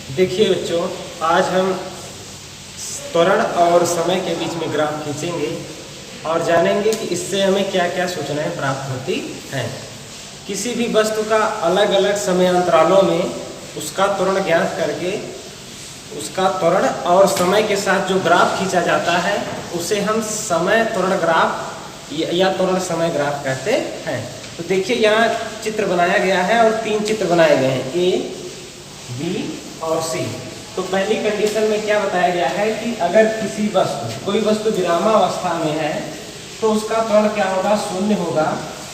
देखिए बच्चों, आज हम त्वरण और समय के बीच में ग्राफ खींचेंगे और जानेंगे कि इससे हमें क्या क्या सूचनाएं प्राप्त होती हैं। किसी भी वस्तु का अलग अलग समय अंतरालों में उसका त्वरण ज्ञात करके उसका त्वरण और समय के साथ जो ग्राफ खींचा जाता है उसे हम समय त्वरण ग्राफ या त्वरण समय ग्राफ कहते हैं। तो देखिए, यहाँ चित्र बनाया गया है और 3 चित्र बनाए गए हैं, ए, बी और सी। तो पहली कंडीशन में क्या बताया गया है कि अगर कोई वस्तु विरामावस्था में है तो उसका त्वरण क्या होगा, 0 होगा,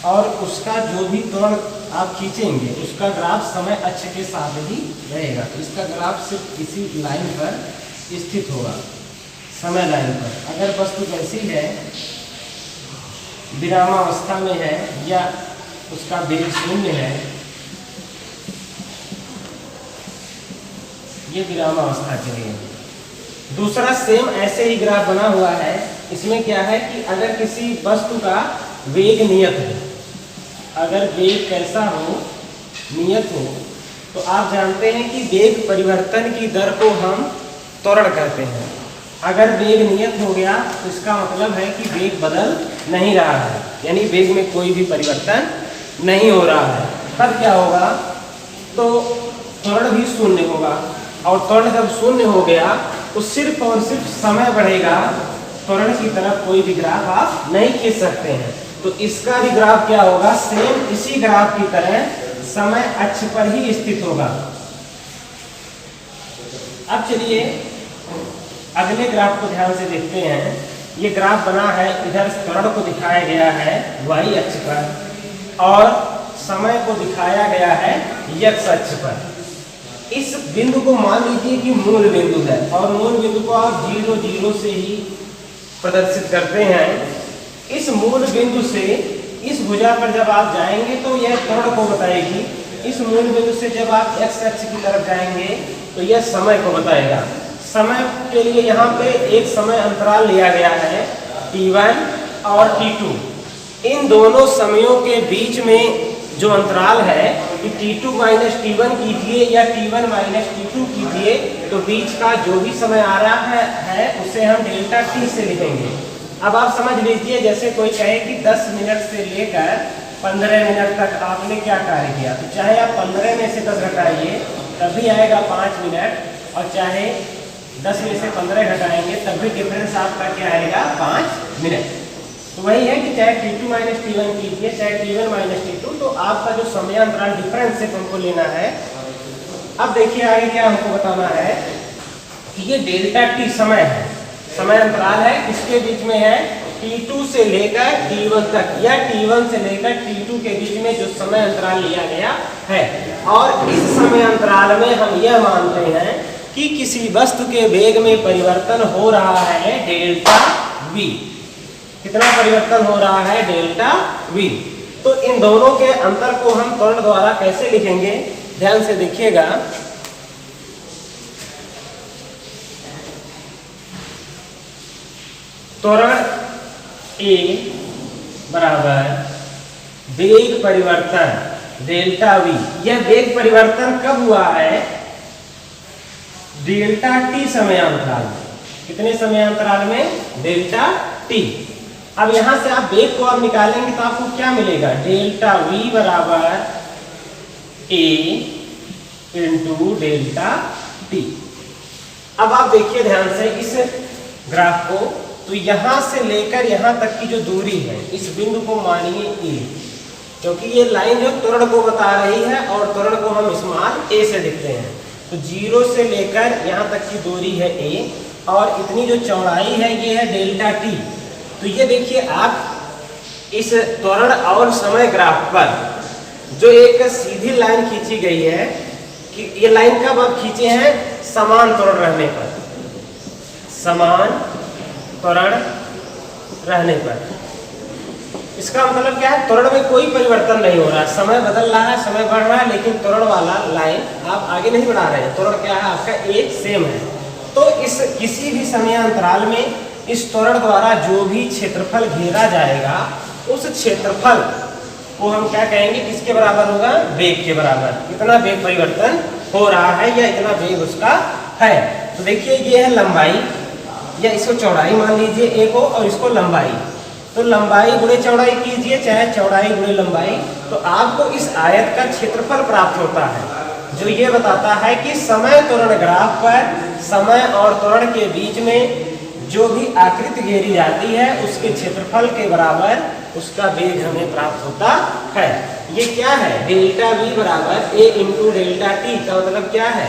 और उसका जो भी त्वरण आप खींचेंगे उसका ग्राफ समय अक्ष के साथ ही रहेगा। तो इसका ग्राफ सिर्फ इसी लाइन पर स्थित होगा, समय लाइन पर। अगर वस्तु कैसी है, विरामावस्था में है या उसका वेग 0 है, ये विरामावस्था के लिए। दूसरा सेम ऐसे ही ग्राफ बना हुआ है। इसमें क्या है कि अगर किसी वस्तु का वेग नियत हो, अगर वेग कैसा हो, नियत हो, तो आप जानते हैं कि वेग परिवर्तन की दर को हम त्वरण कहते हैं। अगर वेग नियत हो गया तो इसका मतलब है कि वेग बदल नहीं रहा है, यानी वेग में कोई भी परिवर्तन नहीं हो रहा है। तब क्या होगा, तो त्वरण भी 0 होगा, और त्वरण जब 0 हो गया तो सिर्फ और सिर्फ समय बढ़ेगा, त्वरण की तरफ कोई भी ग्राफ आप नहीं खींच सकते हैं। तो इसका भी ग्राफ क्या होगा, सेम इसी ग्राफ की तरह समय अक्ष पर ही स्थित होगा। अब चलिए अगले ग्राफ को ध्यान से देखते हैं। ये ग्राफ बना है, इधर त्वरण को दिखाया गया है y अक्ष पर और समय को दिखाया गया है x अक्ष पर। इस बिंदु को मान लीजिए कि मूल बिंदु है, और मूल बिंदु को आप 0, 0 से ही प्रदर्शित करते हैं। इस मूल बिंदु से इस भुजा पर जब आप जाएंगे तो यह त्वरण को बताएगी। इस मूल बिंदु से जब आप x अक्ष की तरफ जाएंगे तो यह समय को बताएगा। समय के लिए यहाँ पे एक समय अंतराल लिया गया है, t1 और t2। इन दोनों समयों के बीच में जो अंतराल है कि t2 माइनस t1 कीजिए या t1 माइनस t2 कीजिए, तो बीच का जो भी समय आ रहा है उसे हम डेल्टा t से लिखेंगे। अब आप समझ लीजिए, जैसे कोई कहे कि 10 मिनट से लेकर 15 मिनट तक आपने क्या कार्य किया, तो चाहे आप 15 में से 10 घटाइए तब भी आएगा 5 मिनट, और चाहे 10 में से 15 घटाएंगे तब भी डिफरेंस आपका क्या आएगा, 5 मिनट। तो वही है कि चाहे t2 माइनस t1 कीजिए, चाहे t1 माइनस t2, तो आपका जो समय अंतराल डिफरेंस है हमको लेना है। अब देखिए आगे क्या हमको बताना है कि ये डेल्टा t समय है, समय अंतराल है, किसके बीच में है, t2 से लेकर t1 तक या t1 से लेकर t2 के बीच में जो समय अंतराल लिया गया है। और इस समय अंतराल में हम यह मानते हैं कि किसी वस्तु के वेग में परिवर्तन हो रहा है डेल्टा v। कितना परिवर्तन हो रहा है, डेल्टा v। तो इन दोनों के अंतर को हम त्वरण द्वारा कैसे लिखेंगे, ध्यान से देखिएगा। त्वरण a बराबर वेग परिवर्तन डेल्टा v। यह वेग परिवर्तन कब हुआ है, डेल्टा t समय अंतराल में। कितने समय अंतराल में, डेल्टा t। अब यहां से आप वेग को आप निकालेंगे तो आपको क्या मिलेगा, डेल्टा v बराबर a इंटू डेल्टा t। अब आप देखिए ध्यान से इस ग्राफ को, तो यहां से लेकर यहां तक की जो दूरी है, इस बिंदु को मानिए a, क्योंकि ये लाइन जो त्वरण को बता रही है और त्वरण को हम स्मॉल a से लिखते हैं। तो 0 से लेकर यहां तक की दूरी है a, और इतनी जो चौड़ाई है ये है डेल्टा t। तो ये देखिए आप इस त्वरण और समय ग्राफ पर जो एक सीधी लाइन खींची गई है, कि ये लाइन कब आप खींचे हैं, समान त्वरण रहने पर, समान त्वरण रहने पर। इसका मतलब क्या है, त्वरण में कोई परिवर्तन नहीं हो रहा है, समय बदल रहा है, समय बढ़ रहा है, लेकिन त्वरण वाला लाइन आप आगे नहीं बढ़ा रहे हैं। त्वरण क्या है आपका, एक सेम है। तो इस किसी भी समय अंतराल में इस त्वरण द्वारा जो भी क्षेत्रफल घेरा जाएगा, उस क्षेत्रफल को हम क्या कहेंगे, किसके बराबर होगा, वेग के बराबर। कितना वेग परिवर्तन हो रहा है या इतना वेग उसका है। तो देखिए ये है लंबाई, या इसको चौड़ाई मान लीजिए ए को, और इसको लंबाई। तो लंबाई गुणे चौड़ाई कीजिए, चाहे चौड़ाई गुणे लंबाई, तो आपको इस आयत का क्षेत्रफल प्राप्त होता है, जो ये बताता है कि समय त्वरण ग्राफ पर समय और त्वरण के बीच में जो भी आकृति घेरी जाती है उसके क्षेत्रफल के बराबर उसका वेग हमें प्राप्त होता है। ये क्या है, डेल्टा v बराबर a इंटू डेल्टा टी। का मतलब क्या है,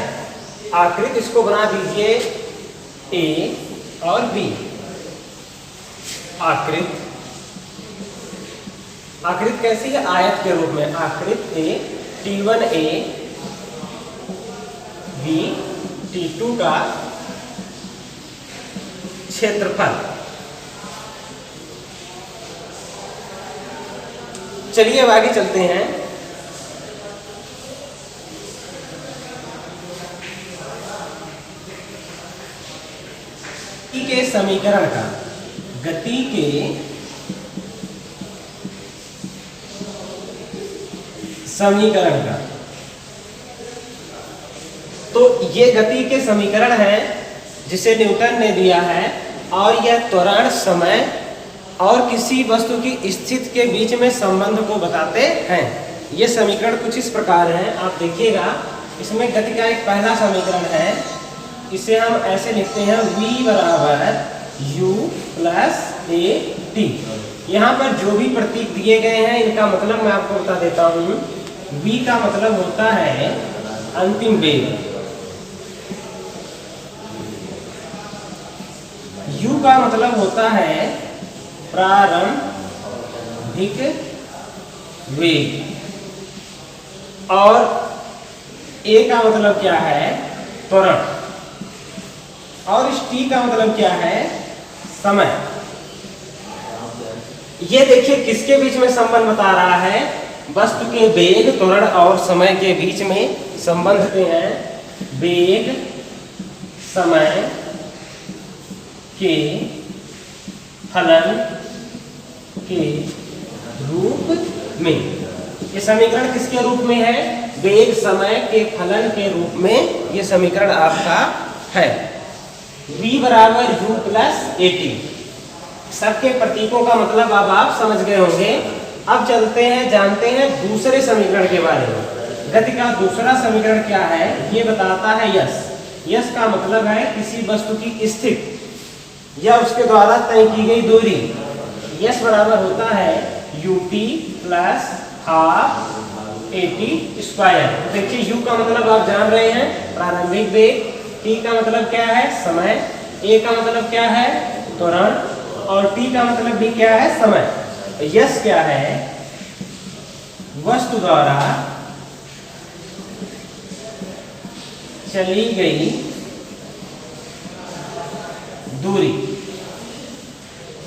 आकृति इसको बना दीजिए a और b। आकृति कैसी है, आयत के रूप में। आकृति a t1 a b t2 का क्षेत्रफल। चलिए अब आगे चलते हैं। गति के समीकरण का, गति के समीकरण का, तो ये गति के समीकरण है जिसे न्यूटन ने दिया है, और यह त्वरण, समय और किसी वस्तु की स्थिति के बीच में संबंध को बताते हैं। ये समीकरण कुछ इस प्रकार है, आप देखिएगा। इसमें गति का एक पहला समीकरण है, इसे हम ऐसे लिखते हैं v बराबर u प्लस a t। यहाँ पर जो भी प्रतीक दिए गए हैं इनका मतलब मैं आपको बता देता हूँ। v का मतलब होता है अंतिम वेग, u का मतलब होता है प्रारंभिक वेग, और a का मतलब क्या है, त्वरण, और इस t का मतलब क्या है, समय। ये देखिए किसके बीच में संबंध बता रहा है, वस्तु के वेग, त्वरण और समय के बीच में संबंध के हैं। वेग समय के फलन के रूप में। ये समीकरण किसके रूप में है, वेग समय के फलन के रूप में ये समीकरण आपका है। v बराबर u प्लस a t। सबके प्रतीकों का मतलब अब आप समझ गए होंगे। अब चलते हैं, जानते हैं दूसरे समीकरण के बारे में। गति का दूसरा समीकरण क्या है, ये बताता है यश। यश का मतलब है किसी वस्तु की स्थिति या उसके द्वारा तय की गई दूरी। यश बराबर होता है ut plus half at square. देखिए u का मतलब आप जान रहे हैं, प्रारंभिक वेग। t का मतलब क्या है, समय। a का मतलब क्या है, त्वरण, और t का मतलब भी क्या है, समय। यश क्या है, वस्तु द्वारा चली गई दूरी।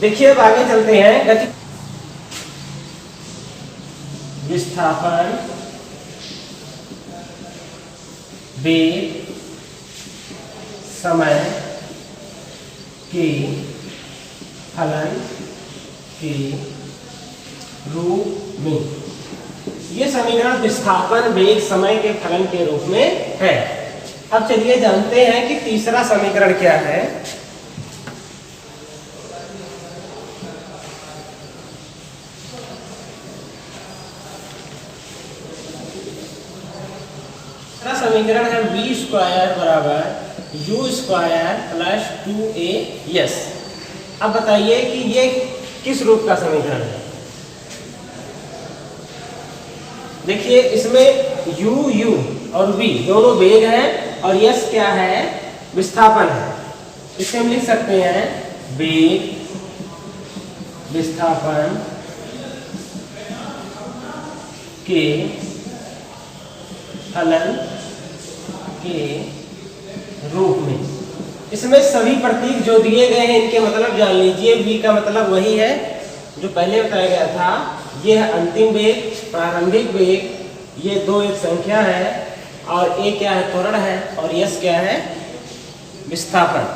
देखिए अब आगे चलते हैं। गति विस्थापन, वेग, समय के फलन के रूप में। ये समीकरण विस्थापन, वेग, समय के फलन के रूप में है। अब चलिए जानते हैं कि तीसरा समीकरण क्या है। तीसरा समीकरण है v स्क्वायर बराबर u square plus 2a yes. अब बताइए कि ये किस रूप का समीकरण है। देखिए इसमें u और v दोनों वेग हैं, और यस क्या है, विस्थापन है। इसे हम लिख सकते हैं वेग, विस्थापन के फलन के रूप में। इसमें सभी प्रतीक जो दिए गए हैं इनके मतलब जान लीजिए। v का मतलब वही है जो पहले बताया गया था, ये है अंतिम वेग, प्रारंभिक वेग, ये दो एक संख्या है, और a क्या है, त्वरण है, और यस क्या है, विस्थापन।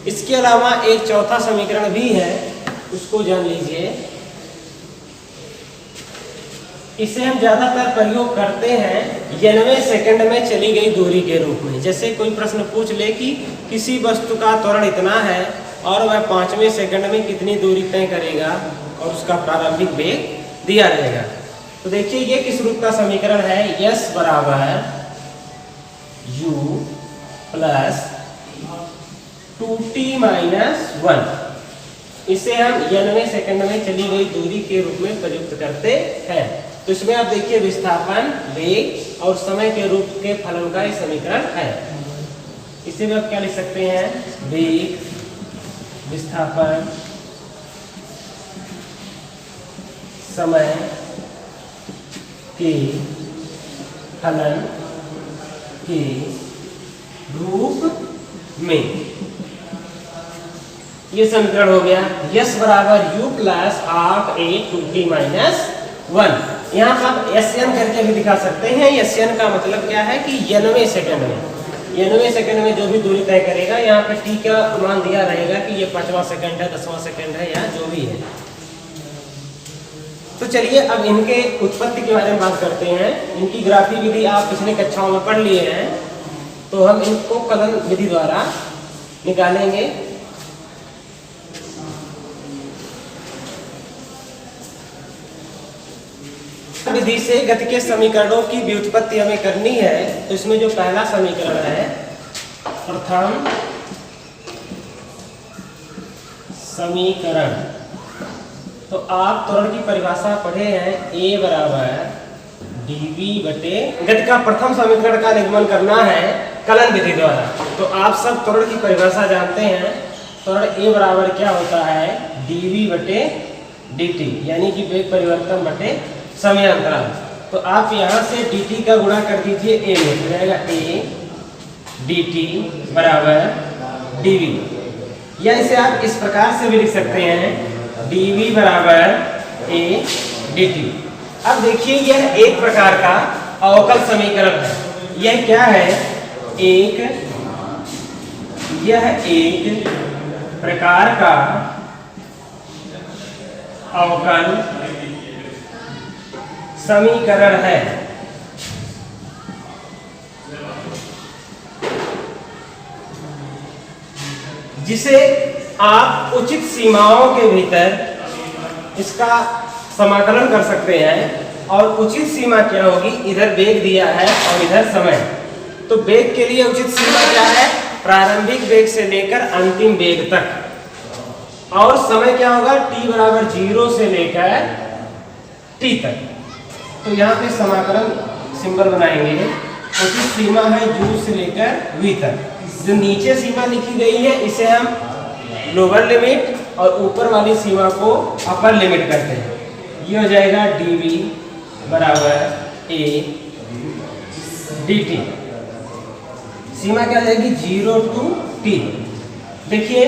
इसके अलावा एक चौथा समीकरण भी है, उसको जान लीजिए। इसे हम ज्यादातर प्रयोग करते हैं 90वें सेकंड में चली गई दूरी के रूप में। जैसे कोई प्रश्न पूछ ले कि किसी वस्तु का त्वरण इतना है और वह 5वें सेकंड में कितनी दूरी तय करेगा और उसका प्रारंभिक वेग दिया रहेगा। तो देखिए ये किस रूप का समीकरण है, s बराबर u प्लस 2t माइनस 1। इसे हम 90वें सेकंड में चली गई दूरी के रूप में प्रयुक्त करते हैं। तो इसमें आप देखिए विस्थापन, वेग और समय के रूप के फलन का ये समीकरण है। इसे भी आप क्या लिख सकते हैं, वेग, विस्थापन, समय के फलन के रूप में। ये समीकरण हो गया। s बराबर u plus half a 2t minus 1। यहाँ पर आप SN करके भी दिखा सकते हैं। SN का मतलब क्या है कि 90वें सेकंड में, 90वें सेकंड में जो भी दूरी तय करेगा, यहाँ पे t का मान दिया रहेगा कि ये 5वां सेकंड है, 10वां सेकंड है या जो भी है। तो चलिए अब इनके उत्पत्ति के बारे में बात करते हैं। इनकी ग्राफी विधि आप पिछले कक्षाओं में पढ़ लिए हैं, तो हम इनको कलन विधि द्वारा निकालेंगे। विधि से गति के समीकरणों की व्युत्पत्ति हमें करनी है। तो इसमें जो पहला समीकरण है, प्रथम समीकरण, तो आप त्वरण की परिभाषा पढ़े हैं, a बराबर dv बटे, गति का प्रथम समीकरण का निगमन करना है कलन विधि द्वारा। तो आप सब त्वरण की परिभाषा जानते हैं। त्वरण a बराबर क्या होता है, dv बटे dt, यानी कि वेग परिवर्तन बटे समय अंतराल। तो आप यहाँ से dt का गुणा कर दीजिए a में, तो जाएगा a dt बराबर dv, या इसे आप इस प्रकार से भी लिख सकते हैं, dv बराबर a dt। अब देखिए यह एक प्रकार का अवकल समीकरण है। यह क्या है, यह एक प्रकार का अवकल समीकरण है। जिसे आप उचित सीमाओं के भीतर इसका समाकलन कर सकते हैं। और उचित सीमा क्या होगी, इधर वेग दिया है और इधर समय। तो वेग के लिए उचित सीमा क्या है, प्रारंभिक वेग से लेकर अंतिम वेग तक। और समय क्या होगा, t बराबर 0 से लेकर t तक। तो यहाँ पे समाकलन सिंबल बनाएंगे। उचित सीमा है u से लेकर v तक। जो नीचे सीमा लिखी गई है इसे हम लोअर लिमिट और ऊपर वाली सीमा को अपर लिमिट करते हैं। ये हो जाएगा dv बराबर a dt। सीमा क्या जाएगी, 0 to t। देखिए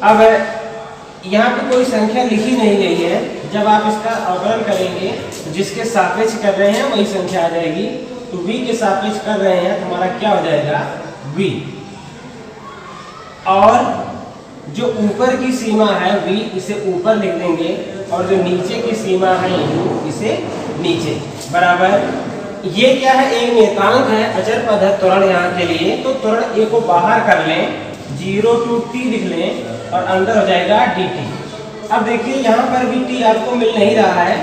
अब यहाँ पे कोई संख्या लिखी नहीं गई है। जब आप इसका अवकलन करेंगे तो जिसके सापेक्ष कर रहे हैं वही संख्या आ जाएगी। तो v के सापेक्ष कर रहे हैं तो हमारा क्या हो जाएगा, v। और जो ऊपर की सीमा है v, इसे ऊपर लिख देंगे, और जो नीचे की सीमा है u, इसे नीचे बराबर। ये क्या है, एक नियतांक है, अचर पद है त्वरण यहाँ के लिए। तो त्वरण a को बाहर कर लें, 0 to t लिख लें और अंदर हो जाएगा dt। अब देखिए यहाँ पर भी t आपको मिल नहीं रहा है,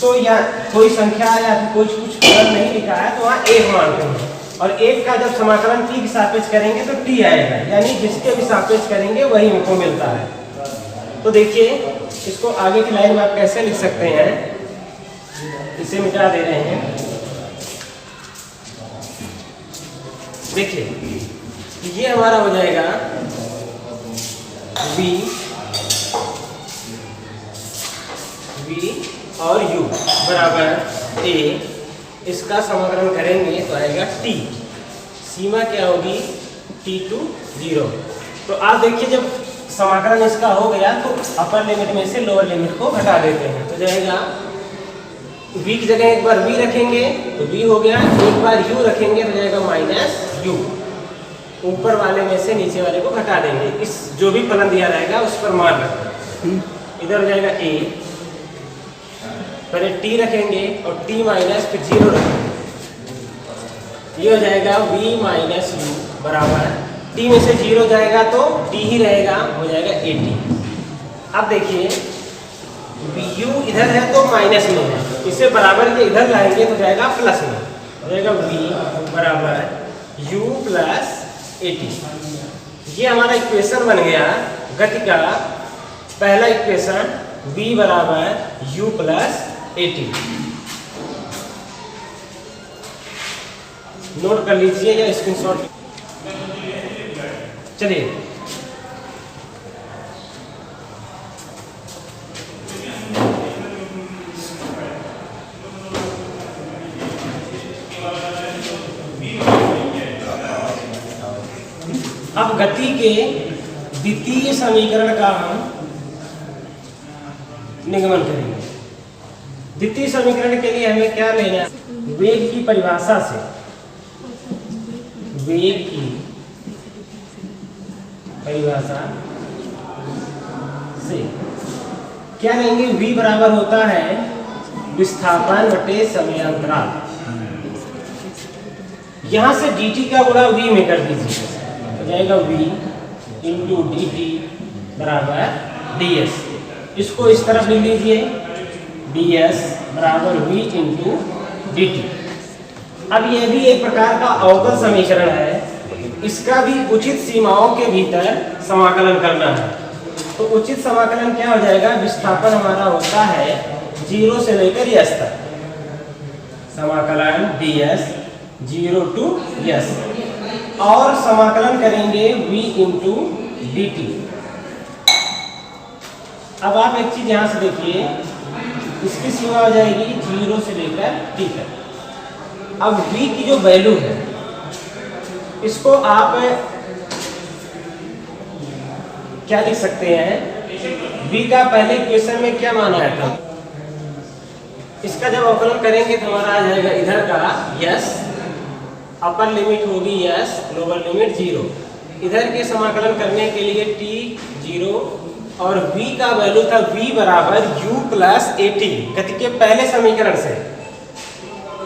तो यहाँ कोई संख्या या कुछ फलन नहीं लिखा है, तो वहाँ 1 मानते हैं। और 1 का जब समाकलन t के सापेक्ष करेंगे तो t आएगा, यानी जिसके भी सापेक्ष करेंगे वही हमको मिलता है। तो देखिए इसको आगे की लाइन में आप कैसे लिख सकते हैं, इसे मिटा दे रहे हैं। देखिए ये हमारा हो जाएगा v और u बराबर a। इसका समाकलन करेंगे तो आएगा t। सीमा क्या होगी, t to 0। तो आप देखिए जब समाकलन इसका हो गया तो अपर लिमिट में से लोअर लिमिट को घटा देते हैं। तो जाएगा v की जगह एक बार v रखेंगे तो v हो गया, एक बार u रखेंगे तो जाएगा माइनस u। ऊपर वाले में से नीचे वाले को घटा देंगे। इस जो भी फलन दिया रहेगा उस पर मान रखेंगे। इधर हो जाएगा a, पहले t रखेंगे और t माइनस फिर 0 रखेंगे। ये हो जाएगा v माइनस यू बराबर t में से 0 जाएगा तो t ही रहेगा, हो जाएगा 80। अब देखिए u इधर है तो माइनस में है, इसे बराबर के इधर लाएंगे तो जाएगा प्लस में, हो जाएगा v बराबर u प्लस 80। ये हमारा इक्वेशन बन गया गति का पहला इक्वेशन v बराबर u प्लस 80। नोट कर लीजिए या स्क्रीनशॉट। चलिए अब गति के द्वितीय समीकरण का हम निगमन करेंगे। द्वितीय समीकरण के लिए हमें क्या लेना है? वेग की परिभाषा से, वेग की परिभाषा से क्या लेंगे? v बराबर होता है विस्थापन बटे समयांतराल। यहां से dt का गुणा v में कर दीजिए, हो जाएगा v इंटू dt बराबर ds। इसको इस तरफ लिख लीजिए, ds बराबर v इंटू dt। अब यह भी एक प्रकार का अवकल समीकरण है, इसका भी उचित सीमाओं के भीतर समाकलन करना है। तो उचित समाकलन क्या हो जाएगा? विस्थापन हमारा होता है 0 से लेकर s तक, समाकलन ds 0 to s, और समाकलन करेंगे v इंटू dt। अब आप एक चीज यहां से देखिए, इसकी सीमा हो जाएगी 0 से लेकर t तक। अब v की जो वैल्यू है इसको आप क्या लिख सकते हैं? v का पहले इक्वेशन में क्या माना है था? इसका जब अवकलन करेंगे तो हमारा आ जाएगा इधर का s, अपर लिमिट होगी s, लोअर लिमिट 0। इधर के समाकलन करने के लिए t 0 और v का वैल्यू था v बराबर u प्लस 80 गति के पहले समीकरण से।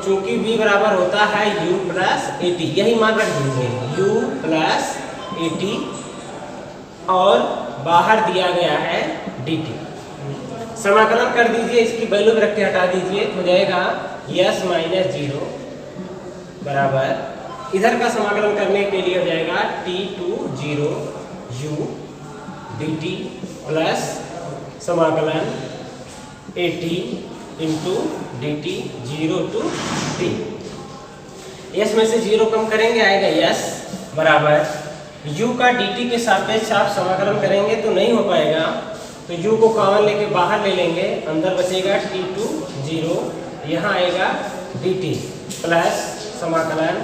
चूंकि v बराबर होता है u प्लस 80, यही मान रख दीजिए u प्लस 80 और बाहर दिया गया है dt। समाकलन कर दीजिए, इसकी वैल्यू रख के हटा दीजिए, हो जाएगा s माइनस 0 बराबर इधर का समाकलन करने के लिए हो जाएगा t to 0 u dt plus समाकलन 80 into dt 0 to t। s में से 0 कम करेंगे, आएगा s बराबर u का dt के सापेक्ष आप समाकलन करेंगे तो नहीं हो पाएगा, तो u को कॉमन लेके बाहर ले लेंगे, अंदर बचेगा t टू 0, यहाँ आएगा dt प्लस समाकलन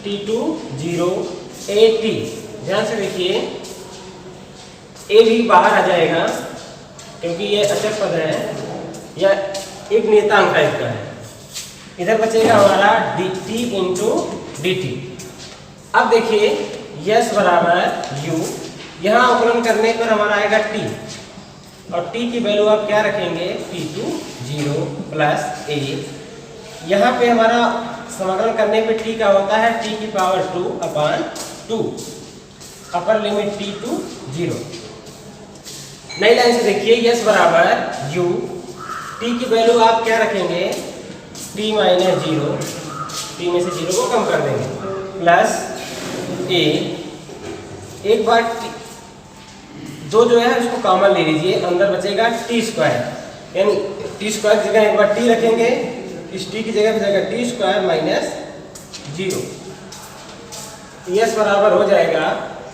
t टू 0 at। ध्यान से देखिए a भी बाहर आ जाएगा क्योंकि ये अचर पद है या एक नियतांक टाइप का है। इधर बचेगा हमारा dt इंटू dt। अब देखिए s बराबर u, यहाँ अवकलन करने पर हमारा आएगा t, और t की वैल्यू आप क्या रखेंगे? t to 0 plus a। यहाँ पे हमारा समाकलन करने पे t का होता है t की power 2 upon 2, upper limit t to 0। नई लाइन से देखिए s बराबर u, t की वैल्यू आप क्या रखेंगे? t माइनस 0, t में से 0 को कम कर देंगे, प्लस a। एक बार दो जो है उसको कॉमन ले लीजिए, अंदर बचेगा t स्क्वायर, यानी t स्क्वायर की जगह एक बार t रखेंगे, इस t की जगह बचेगा t स्क्वायर माइनस 0। s बराबर हो जाएगा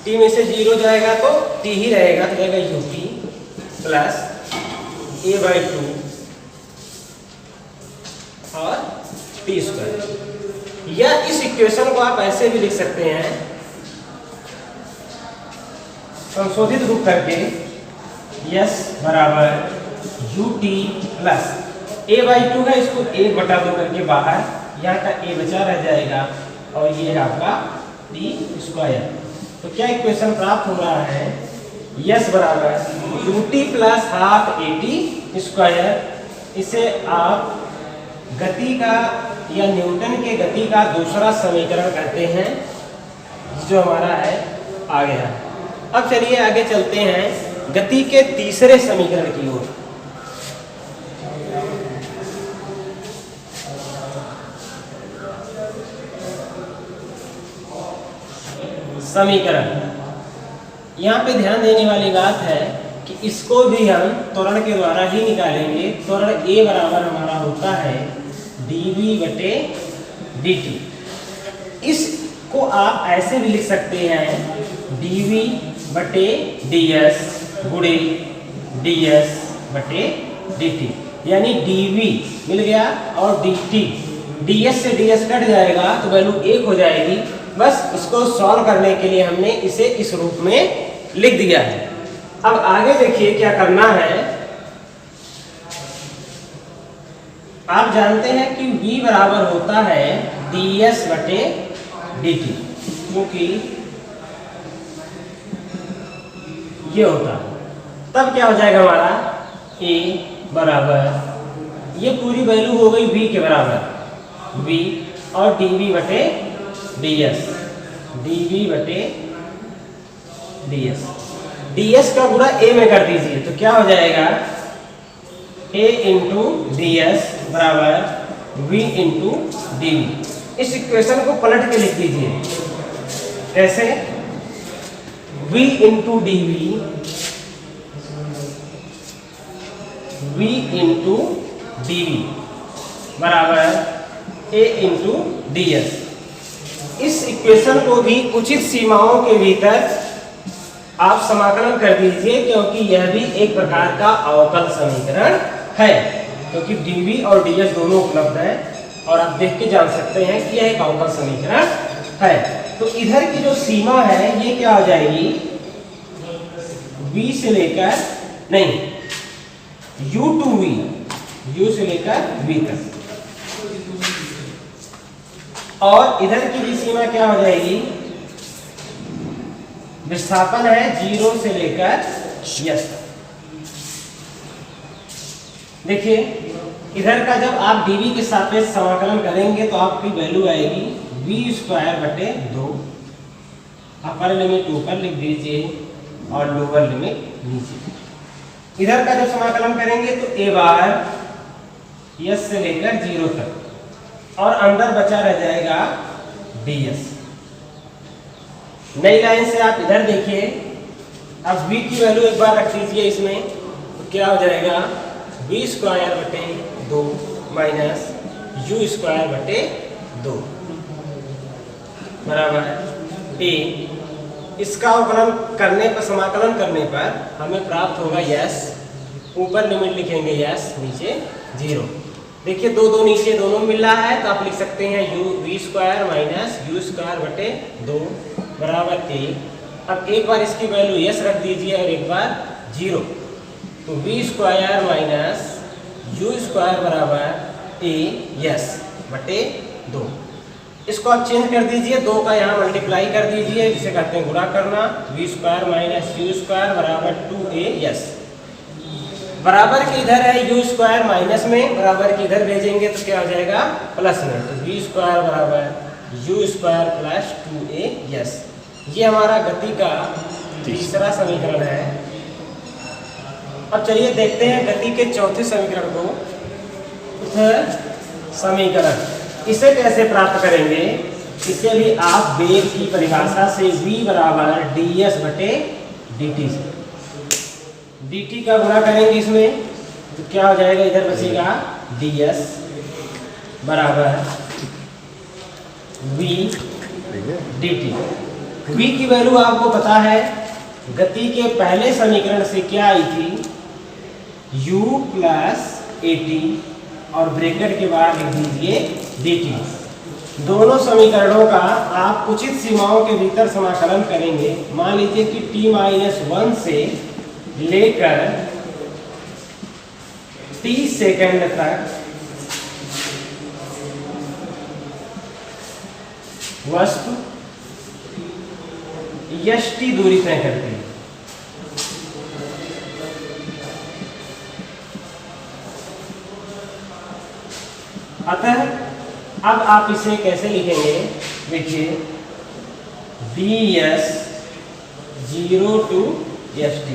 t में से 0 जाएगा तो t ही रहेगा, तो जाएगा ut प्लस a बाई 2 और t स्क्वायर। या इस इक्वेशन को आप ऐसे भी लिख सकते हैं संशोधित रूप करके, s बराबर ut प्लस a बाई 2 है, इसको 1 बटा 2 करके बाहर, यहाँ का a बचा रह जाएगा और ये है आपका t स्क्वायर। तो क्या इक्वेशन प्राप्त हो रहा है? s बराबर ut plus half at square. इसे आप गति का या न्यूटन के गति का दूसरा समीकरण कहते हैं, जो हमारा है आ गया। अब चलिए आगे चलते हैं गति के तीसरे समीकरण की ओर। समीकरण, यहाँ पे ध्यान देने वाली बात है कि इसको भी हम त्वरण के द्वारा ही निकालेंगे। त्वरण A बराबर हमारा होता है dV/dt। इसको आप ऐसे भी लिख सकते हैं dV/ds गुणे ds/dt, यानी dV मिल गया और dt, ds से ds कट जाएगा तो वैल्यू 1 हो जाएगी। बस इसको सॉल्व करने के लिए हमने इसे इस रूप में लिख दिया है। अब आगे देखिए क्या करना है। आप जानते हैं कि v बराबर होता है ds/dt, क्योंकि ये होता है। तब क्या हो जाएगा हमारा a बराबर, ये पूरी वैल्यू हो गई v के बराबर, v और dV/ds, dV/ds, ds का गुणा a में कर दीजिए तो क्या हो जाएगा a इंटू ds बराबर v इंटू dv। इस इक्वेशन को पलट के लिख दीजिए, कैसे, v into dv, v into dv बराबर a इंटू ds। इस इक्वेशन को भी उचित सीमाओं के भीतर आप समाकलन कर दीजिए, क्योंकि यह भी एक प्रकार का अवकल समीकरण है, क्योंकि dv और ds दोनों उपलब्ध है और आप देख के जान सकते हैं कि यह एक अवकल समीकरण है। तो इधर की जो सीमा है ये क्या हो जाएगी, v से लेकर नहीं u to v, u से लेकर v तक, और इधर की भी सीमा क्या हो जाएगी, विस्थापन है 0 से लेकर s तक। देखिए इधर का जब आप dv के सापेक्ष समाकलन करेंगे तो आपकी वैल्यू आएगी v²/2। अपर लिमिट ऊपर लिख दीजिए और लोअर लिमिट नीचे। इधर का जब समाकलन करेंगे तो a बार s से लेकर 0 तक, और अंदर बचा रह जाएगा ds। नई लाइन से आप इधर देखिए, अब v की वैल्यू एक बार रख दीजिए इसमें, तो क्या हो जाएगा v²/2 माइनस u²/2 बराबर a। इसका अवकलन करने पर, समाकलन करने पर हमें प्राप्त होगा s, ऊपर लिमिट लिखेंगे s, नीचे 0। देखिए दो दो नीचे दोनों मिल रहा है तो आप लिख सकते हैं v² माइनस u²/2 बराबर a। अब एक बार इसकी वैल्यू s रख दीजिए और एक बार 0, तो v² माइनस u² बराबर a s/2। इसको आप चेंज कर दीजिए, 2 का यहाँ मल्टीप्लाई कर दीजिए, जिसे कहते हैं गुणा करना। v² माइनस u² बराबर 2a s, बराबर के इधर है u² माइनस में, बराबर के इधर भेजेंगे तो क्या हो जाएगा प्लस में, तो v² बराबर u² प्लस 2a s। ये हमारा गति का तीसरा समीकरण है। अब चलिए देखते हैं गति के चौथे समीकरण को। समीकरण इसे कैसे प्राप्त करेंगे, इसे भी आप वेग की परिभाषा से v बराबर ds/dt से dt का गुणा करेंगे इसमें तो क्या हो जाएगा, इधर बचेगा ds बराबर v dt। v की वैल्यू आपको पता है, गति के पहले समीकरण से क्या आई थी, u प्लस at, और ब्रैकेट के बाहर लिख दीजिए dt। दोनों समीकरणों का आप उचित सीमाओं के भीतर समाकलन करेंगे। मान लीजिए कि t-1 से लेकर t सेकंड तक वस्तु st दूरी तय करती है। अतः अब आप इसे कैसे लिखेंगे, देखिए ds 0 to st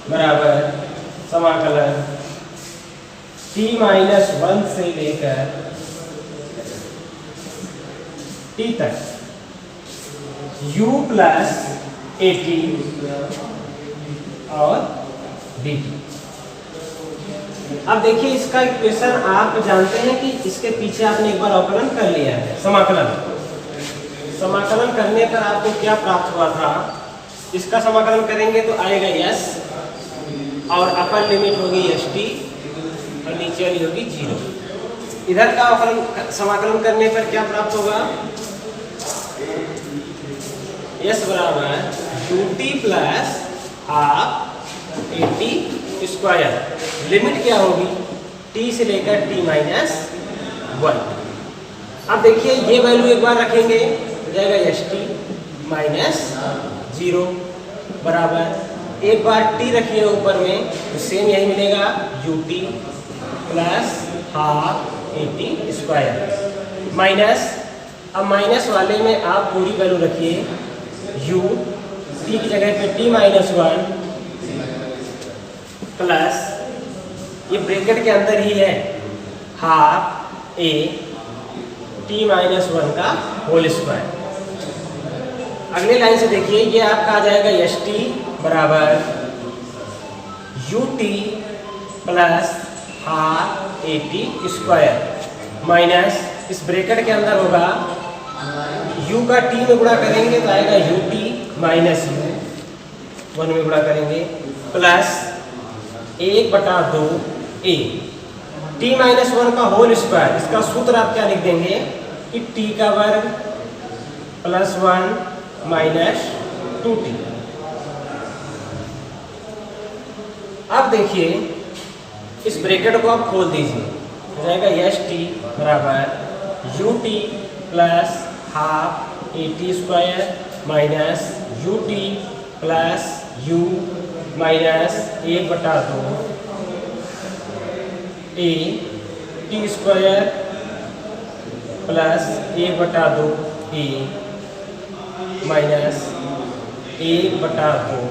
बराबर समाकलन t-1 से लेकर t तक u प्लस at और dt। अब देखिए इसका इक्वेशन आप जानते हैं कि इसके पीछे आपने एक बार अवकलन कर लिया है, समाकलन करने पर आपको क्या प्राप्त हुआ था, इसका समाकलन करेंगे तो आएगा s और अपर लिमिट होगी st और नीचे वाली होगी 0। इधर का अवकलन समाकलन करने पर क्या प्राप्त होगा, s बराबर ut plus half at square, limit क्या होगी t से लेकर t-1। अब देखिए ये वैल्यू एक बार रखेंगे हो जाएगा st माइनस 0 बराबर, एक बार t रखिए ऊपर में तो सेम यही मिलेगा ut plus half at square minus, अब माइनस वाले में आप पूरी वैल्यू रखिए u, t की जगह पे t-1 प्लस ये ब्रैकेट के अंदर ही है हाफ a t-1 का होल स्क्वायर। अगले लाइन से देखिए ये आपका आ जाएगा st बराबर ut plus half at square minus, इस ब्रैकेट के अंदर होगा u का t में गुणा करेंगे तो आएगा ut माइनस u 1 में गुणा करेंगे प्लस 1/2 a t-1 का होल स्क्वायर, इसका सूत्र आप क्या लिख देंगे कि t का वर्ग प्लस 1 माइनस 2t। अब देखिए इस ब्रैकेट को आप खोल दीजिए, हो जाएगा st बराबर ut plus half at square minus ut plus u minus 1/2 a t square plus 1/2 a minus 1/2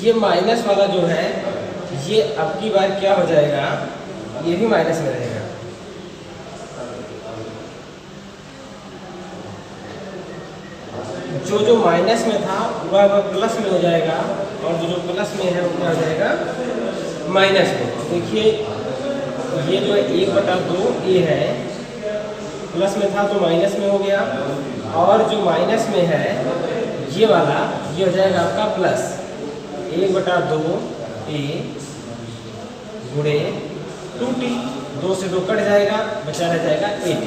ये माइनस वाला जो है ये अब की बार क्या हो जाएगा, ये भी माइनस में रहेगा। जो माइनस में था वह प्लस में हो जाएगा और जो प्लस में है वो क्या हो जाएगा माइनस में। देखिए ये जो 1/2 a है, प्लस में था तो माइनस में हो गया, और जो माइनस में है ये वाला ये हो जाएगा आपका प्लस 1/2 a गुणे 2t, 2 से 2 कट जाएगा, बचा रह जाएगा at।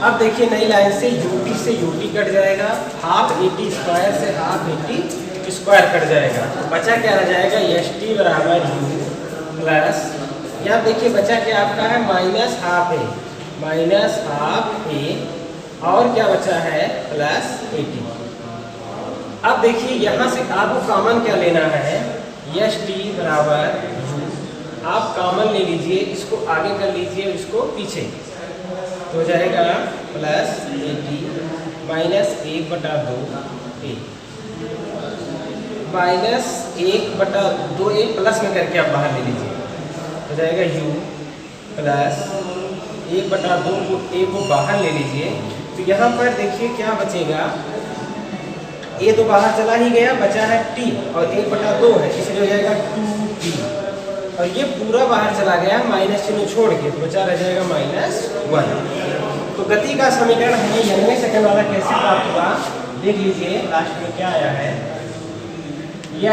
अब देखिए नई लाइन से ut से ut कट जाएगा, हाफ at स्क्वायर से हाफ at स्क्वायर कट जाएगा, तो बचा क्या रह जाएगा st बराबर u प्लस, यहाँ देखिए बचा क्या आपका है माइनस हाफ a और क्या बचा है प्लस at। अब देखिए यहाँ से आपको कॉमन क्या लेना है, st बराबर u, आप कॉमन ले लीजिए, इसको आगे कर लीजिए इसको पीछे, तो हो जाएगा plus at minus 1/2 a minus 1/2 a plus में करके आप बाहर ले लीजिए, हो जाएगा u प्लस 1/2 a को बाहर ले लीजिए, तो यहाँ पर देखिए क्या बचेगा, a तो बाहर चला ही गया, बचा है t और 1/2 है इसलिए हो जाएगा 2t, और ये पूरा बाहर चला गया माइनस चिन्ह छोड़ के, तो बचा रह जाएगा -1। तो गति का समीकरण हमें 90 सेकंड वाला कैसे प्राप्त हुआ देख लीजिए, लास्ट में क्या आया है,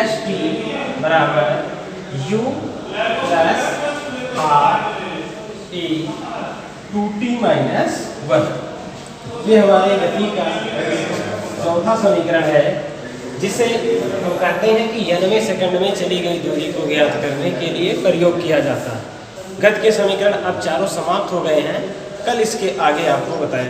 st बराबर u plus half a 2t-1। ये हमारे गति का चौथा समीकरण है, जिसे हम कहते हैं कि 90 सेकंड में चली गई दूरी को ज्ञात करने के लिए प्रयोग किया जाता है। गति के समीकरण अब चारों समाप्त हो गए हैं, कल इसके आगे आपको बताएं।